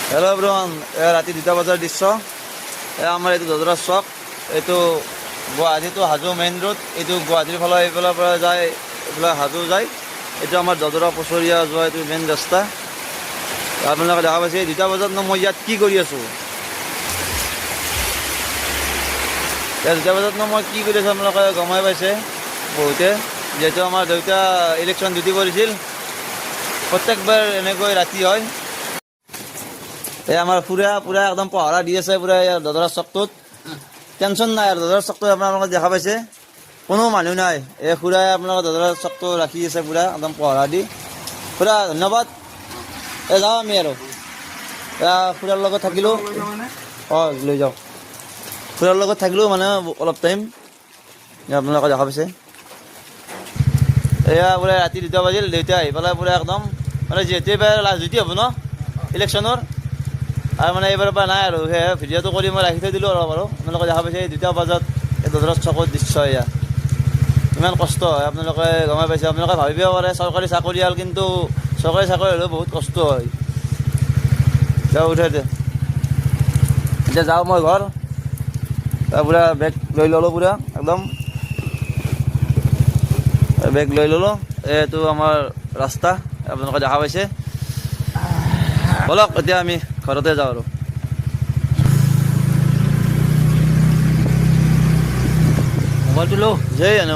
Hello' everyone, ৰাতি 2টা বজাৰ দৃশ্য। আমাৰ এইটো দদৰা চক, এইটো গুৱাহাটীটো হাজো মেইন ৰোড, এইটো গুৱাহাটীৰ ফালে এইফালৰ পৰা যায়, এইফালে হাজো যায়। এইটো আমাৰ দদৰা পচৰীয়া যোৱা এইটো মেইন ৰাস্তা। আপোনালোকে দেখা পাইছে 2টা বজাত মই ইয়াত কি কৰি আছোঁ। 2টা বজাত মই কি কৰি আছোঁ আপোনালোকে গমাই পাইছে বহুতে, যিহেতু আমাৰ দেউতা ইলেকশ্যন ডিউটি কৰিছিল। প্ৰত্যেকবাৰ এনেকৈ ৰাতি হয়। এই আমাৰ পুৰা একদম পহৰা দি আছে পুৰা দদৰা চকটোত। টেনশ্যন নাই আৰু দদৰা চকটোত আপোনালোকে দেখা পাইছে কোনো মানুহ নাই। এই খুৰাই আপোনালোকে দদৰা চকটো ৰাখি আছে পুৰা একদম পহৰা দি। খুৰা ধন্যবাদ। যাওঁ আমি আৰু খুৰাৰ লগত থাকিলোঁ। লৈ যাওঁ। খুৰাৰ লগত থাকিলোঁ মানে অলপ টাইম, আপোনালোকে দেখা পাইছে। এয়া বোলে ৰাতি 2টা বাজিল, দেউতা আহি পেলাই পুৰা একদম মানে যিহেতু এইবাৰ লাষ্ট ডিউটি হ'ব ন ইলেকশ্যনৰ, আৰু মানে এইবাৰৰ পৰা নাই আৰু সেয়ে ভিডিঅ'টো কৰি মই ৰাখি থৈ দিলোঁ অলপ। আৰু আপোনালোকে দেখা পাইছে 2টা বজাত এই দদৰা চকত দৃশ্য এয়া। ইমান কষ্ট হয় আপোনালোকে গমাই পাইছে। আপোনালোকে ভাবিব পাৰে চৰকাৰী চাকৰিয়াল, কিন্তু চৰকাৰী চাকৰি হ'লেও বহুত কষ্ট হয়। যাওঁ উঠাই দে, এতিয়া যাওঁ মই ঘৰ। পুৰা বেগ লৈ ল'লোঁ পুৰা একদম, বেগ লৈ ল'লোঁ। এইটো আমাৰ ৰাস্তা আপোনালোকে দেখা পাইছে। বলক এতিয়া আমি ঘৰতে যাওঁ আৰু। মোবাইলটো লওঁ যে আনো